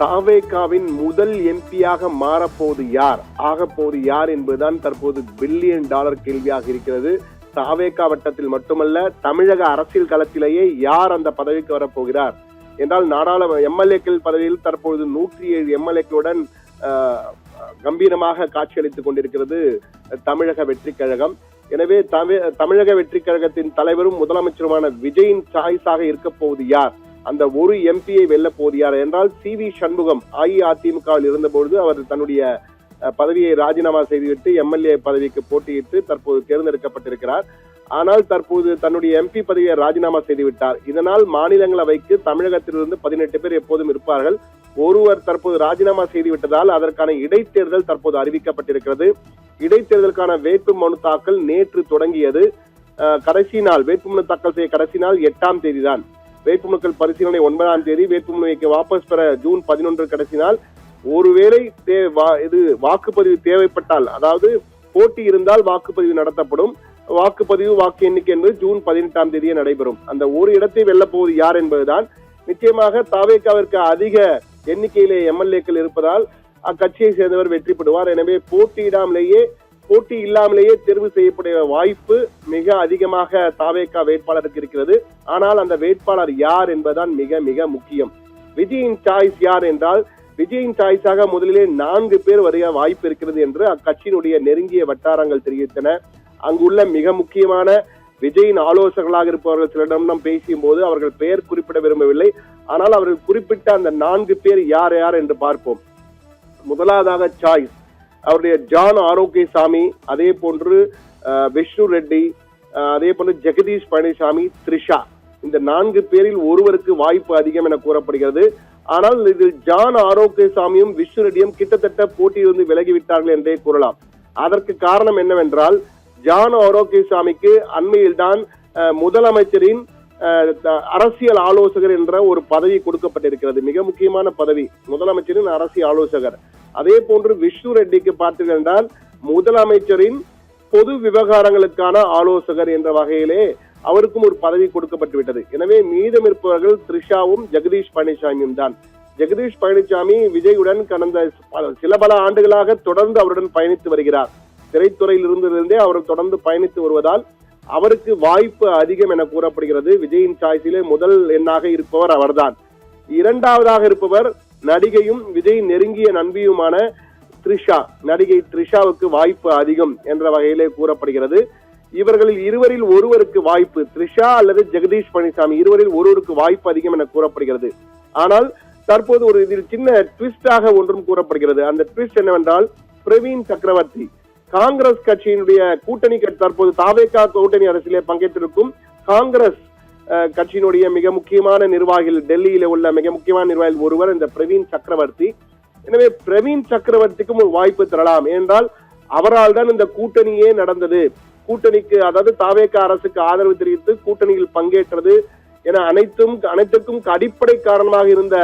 தாவேகாவின் முதல் எம்பியாக மாறப்போவது யார், ஆகப்போவது யார் என்பதுதான் தற்போது $1 பில்லியன் கேள்வியாக இருக்கிறது. தாவேகா வட்டத்தில் மட்டுமல்ல, தமிழக அரசியல் களத்திலேயே யார் அந்த பதவிக்கு வரப்போகிறார் என்றால், எம்எல்ஏக்கள் பதவியில் தற்போது 107 எம்எல்ஏக்களுடன் கம்பீரமாக காட்சியளித்துக் கொண்டிருக்கிறது தமிழக வெற்றி கழகம். எனவே தமிழக வெற்றி கழகத்தின் தலைவரும் முதலமைச்சருமான விஜயின் சாய்ஸாக இருக்க போவது யார், அந்த ஒரு எம்பியை வெல்ல போவது யார் என்றால், CV சண்முகம் அஇஅதிமுகவில் இருந்தபொழுது அவர் தன்னுடைய பதவியை ராஜினாமா செய்துவிட்டு எம்எல்ஏ பதவிக்கு போட்டியிட்டு தற்போது தேர்ந்தெடுக்கப்பட்டிருக்கிறார். ஆனால் தற்போது தன்னுடைய MP பதவியை ராஜினாமா செய்துவிட்டார். இதனால் மாநிலங்களவைக்கு தமிழகத்திலிருந்து 18 பேர் எப்போதும் இருப்பார்கள். ஒருவர் தற்போது ராஜினாமா செய்துவிட்டதால் அதற்கான இடைத்தேர்தல் தற்போது அறிவிக்கப்பட்டிருக்கிறது. இடைத்தேர்தலுக்கான வேட்புமனு தாக்கல் நேற்று தொடங்கியது. கடைசி நாள் வேட்புமனு தாக்கல் செய்ய கடைசி நாள் 8ஆம் தேதி தான். வேட்புமனுக்கள் பரிசீலனை 9ஆம் தேதி, வேட்புமனுவை வாபஸ் பெற ஜூன் 11 கடைசி நாள். ஒருவேளை இது வாக்குப்பதிவு தேவைப்பட்டால், அதாவது போட்டி இருந்தால் வாக்குப்பதிவு நடத்தப்படும். வாக்குப்பதிவு வாக்கு எண்ணிக்கை என்பது ஜூன் 18ஆம் தேதியே நடைபெறும். அந்த ஒரு இடத்தை வெல்ல போவது யார் என்பதுதான். நிச்சயமாக தாவேகாவிற்கு அதிக எண்ணிக்கையிலே எம்எல்ஏக்கள் இருப்பதால் அக்கட்சியை சேர்ந்தவர் வெற்றி பெறுவார். எனவே போட்டி இல்லாமலேயே தேர்வு செய்யக்கூடிய வாய்ப்பு மிக அதிகமாக தாவேகா வேட்பாளருக்கு இருக்கிறது. ஆனால் அந்த வேட்பாளர் யார் என்பதுதான் மிக மிக முக்கியம். விஜயின் சாய்ஸ் யார் என்றால், விஜயின் சாய்ஸாக முதலிலே 4 பேர் வரைய வாய்ப்பு இருக்கிறது என்று அக்கட்சியினுடைய நெருங்கிய வட்டாரங்கள் தெரிவித்தன. அங்குள்ள மிக முக்கியமான விஜயின் ஆலோசகர்களாக இருப்பவர்கள் சிலரிடம் நாம் பேசியும் போது அவர்கள் பெயர் குறிப்பிட விரும்பவில்லை. ஆனால் அவர்கள் குறிப்பிட்ட அந்த 4 பேர் யார் யார் என்று பார்ப்போம். முதலாவதாக சாய்ஸ் அவருடைய ஜான் ஆரோக்கியசாமி, அதே போன்று விஷ்ணு ரெட்டி, அதே போன்று ஜெகதீஷ் பழனிசாமி, த்ரிஷா, இந்த 4 பேரில் ஒருவருக்கு வாய்ப்பு அதிகம் என கூறப்படுகிறது. ஆனால் இதில் ஜான் ஆரோக்கியசாமியும் விஷ்ணு ரெட்டியும் கிட்டத்தட்ட போட்டியிலிருந்து விலகிவிட்டார்கள் என்றே கூறலாம். அதற்கு காரணம் என்னவென்றால், ஜான் ஆரோக்கியசாமிக்கு அண்மையில் தான் முதலமைச்சரின் அரசியல் ஆலோசகர் என்ற ஒரு பதவி கொடுக்கப்பட்டிருக்கிறது. மிக முக்கியமான பதவி, முதலமைச்சரின் அரசியல் ஆலோசகர். அதே போன்று விஷ்ணு ரெட்டிக்கு பார்த்தீர்கள் என்றால் முதலமைச்சரின் பொது விவகாரங்களுக்கான ஆலோசகர் என்ற வகையிலே அவருக்கும் ஒரு பதவி கொடுக்கப்பட்டு விட்டது. எனவே மீதம் இருப்பவர்கள் த்ரிஷாவும் ஜெகதீஷ் பழனிசாமியும் தான். ஜெகதீஷ் பழனிசாமி விஜயுடன் கடந்த பல ஆண்டுகளாக தொடர்ந்து அவருடன் பயணித்து வருகிறார். திரைத்துறையில் இருந்தே அவர் தொடர்ந்து பயணித்து வருவதால் அவருக்கு வாய்ப்பு அதிகம் என கூறப்படுகிறது. விஜயின் சாய்ஸிலே முதல் எண்ணாக இருப்பவர் அவர்தான். இரண்டாவதாக இருப்பவர் நடிகையும் விஜய் நெருங்கிய நண்பியுமான த்ரிஷா. நடிகை த்ரிஷாவுக்கு வாய்ப்பு அதிகம் என்ற வகையிலே கூறப்படுகிறது. இவர்களில் இருவரில் ஒருவருக்கு வாய்ப்பு, த்ரிஷா அல்லது ஜெகதீஷ் பழனிசாமி இருவரில் ஒருவருக்கு வாய்ப்பு அதிகம் என கூறப்படுகிறது. ஆனால் தற்போது ஒரு இதில் சின்ன ட்விஸ்டாக ஒன்றும் கூறப்படுகிறது. அந்த ட்விஸ்ட் என்னவென்றால், பிரவீன் சக்கரவர்த்தி காங்கிரஸ் கட்சியினுடைய கூட்டணி, தற்போது தாவேகா கூட்டணி அரசியலே பங்கேற்றிருக்கும் காங்கிரஸ் கட்சியினுடைய மிக முக்கியமான நிர்வாகிகள், டெல்லியில உள்ள மிக முக்கியமான நிர்வாகிகள் ஒருவர் இந்த பிரவீன் சக்கரவர்த்தி. எனவே பிரவீன் சக்கரவர்த்திக்கும் ஒரு வாய்ப்பு தரலாம். என்றால் அவரால் தான் இந்த கூட்டணியே நடந்தது. கூட்டணிக்கு, அதாவது தாவேகா அரசுக்கு ஆதரவு தெரிவித்து கூட்டணியில் பங்கேற்றது என அனைத்துக்கும் அடிப்படை காரணமாக இருந்த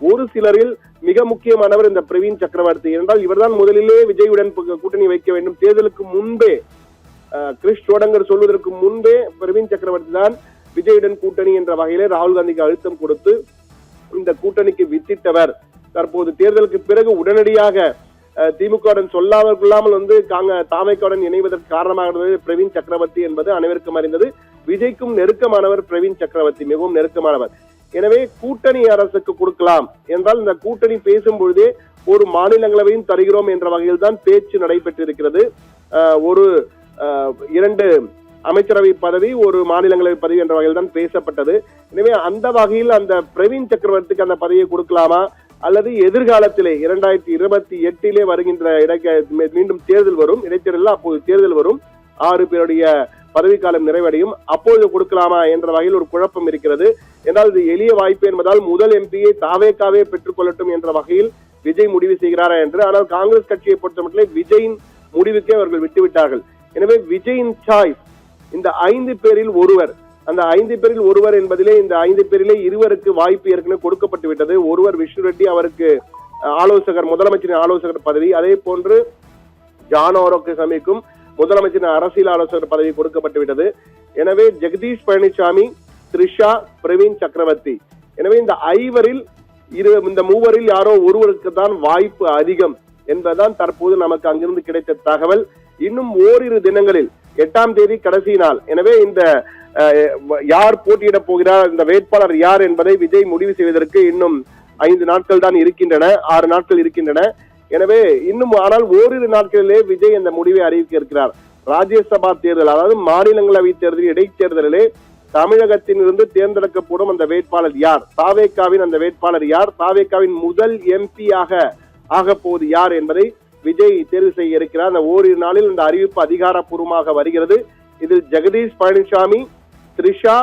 ஒரு சிலரில் மிக முக்கியமானவர் இந்த பிரவீன் சக்கரவர்த்தி. என்றால் இவர்தான் முதலிலே விஜயுடன் கூட்டணி வைக்க வேண்டும். தேர்தலுக்கு முன்பே, கிறிஸ் சோடங்கர் சொல்வதற்கு முன்பே பிரவீன் சக்கரவர்த்தி தான் விஜயுடன் கூட்டணி என்ற வகையிலே ராகுல் காந்திக்கு அழுத்தம் கொடுத்து இந்த கூட்டணிக்கு வித்திட்டவர். தற்போது தேர்தலுக்கு பிறகு உடனடியாக திமுகவுடன் சொல்லாமல் தாவேகாவுடன் இணைவதற்கு காரணமாக இருந்தது பிரவீன் சக்கரவர்த்தி என்பது அனைவருக்கும் அறிந்தது. விஜய்க்கும் நெருக்கமானவர் பிரவீன் சக்கரவர்த்தி, மிகவும் நெருக்கமானவர். எனவே கூட்டணி அரசுக்கு கொடுக்கலாம் என்றால், இந்த கூட்டணி பேசும் பொழுதே ஒரு மாநிலங்களவையும் தருகிறோம் என்ற வகையில் தான் பேச்சு நடைபெற்றிருக்கிறது. 2 அமைச்சரவை பதவி, 1 மாநிலங்களவை பதவி என்ற வகையில் தான் பேசப்பட்டது. எனவே அந்த வகையில் அந்த பிரவீன் சக்கரவர்த்திக்கு அந்த பதவியை கொடுக்கலாமா, அல்லது எதிர்காலத்திலே 2028 வருகின்ற மீண்டும் தேர்தல் வரும், இடைத்தேர்தல், அப்போது தேர்தல் வரும், 6 பேருடைய பதவிக்காலம் நிறைவடையும், அப்போது கொடுக்கலாமா என்ற வகையில் ஒரு குழப்பம் இருக்கிறது. என்றால் இது எளிய வாய்ப்பு என்பதால் முதல் எம்பியை தாவேகாவே பெற்றுக் கொள்ளட்டும் என்ற வகையில் விஜய் முடிவு செய்கிறாரா என்று. ஆனால் காங்கிரஸ் கட்சியை பொறுத்தமட்டிலே விஜயின் முடிவுக்கே அவர்கள் விட்டுவிட்டார்கள். எனவே விஜயின் சாய்ஸ் இந்த 5 பேரில் ஒருவர். அந்த 5 பேரில் ஒருவர் என்பதிலே இந்த 5 பேரிலே இருவருக்கு வாய்ப்பு ஏற்கனவே கொடுக்கப்பட்டு விட்டது. ஒருவர் விஷ்ணு ரெட்டி, அவருக்கு ஆலோசகர், முதலமைச்சரின் ஆலோசகர் பதவி. அதே போன்று ஜான் ஆரோக்கியசாமிக்கும் முதலமைச்சரின் அரசியல் ஆலோசகர் பதவி கொடுக்கப்பட்டு விட்டது. எனவே ஜெகதீஷ் பழனிசாமி, த்ரிஷா, பிரவீன் சக்கரவர்த்தி, எனவே இந்த 5வரில் இந்த மூவரில் யாரோ ஒருவருக்கு தான் வாய்ப்பு அதிகம் என்பதுதான் தற்போது நமக்கு அங்கிருந்து கிடைத்த தகவல். இன்னும் ஓரிரு தினங்களில் 8ஆம் தேதி கடைசி நாள். எனவே இந்த யார் போட்டியிட போகிறார், இந்த வேட்பாளர் யார் என்பதை விஜய் முடிவு செய்வதற்கு இன்னும் 5 நாட்கள் தான் இருக்கின்றன, 6 நாட்கள் இருக்கின்றன. எனவே இன்னும் ஆனால் ஓரிரு நாட்களிலே விஜய் இந்த முடிவை அறிவிக்க இருக்கிறார். ராஜ்யசபா தேர்தல், அதாவது மாநிலங்களவை தேர்தல் இடைத்தேர்தலிலே தமிழகத்திலிருந்து தேர்ந்தெடுக்கப்படும் அந்த வேட்பாளர் யார், தாவேகாவின் அந்த வேட்பாளர் யார், தாவேகாவின் முதல் எம்பியாக ஆக போவது யார் என்பதை விஜய் தேர்வு செய்ய இருக்கிறார். அந்த ஓரிரு நாளில் இந்த அறிவிப்பு அதிகாரப்பூர்வமாக வருகிறது. இதில் ஜெகதீஷ் பழனிசாமி, த்ரிஷா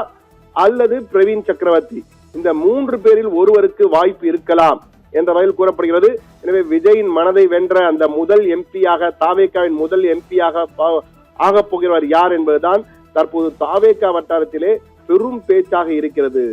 அல்லது பிரவீன் சக்கரவர்த்தி, இந்த 3 பேரில் ஒருவருக்கு வாய்ப்பு இருக்கலாம் என்ற வகையில் கூறப்படுகிறது. எனவே விஜயின் மனதை வென்ற அந்த முதல் எம்பியாக, தாவேகாவின் முதல் எம்பியாக ஆகப் போகிறவர் யார் என்பதுதான் தற்போது தாவேகா வட்டாரத்திலே பெரும் பேச்சாக இருக்கிறது.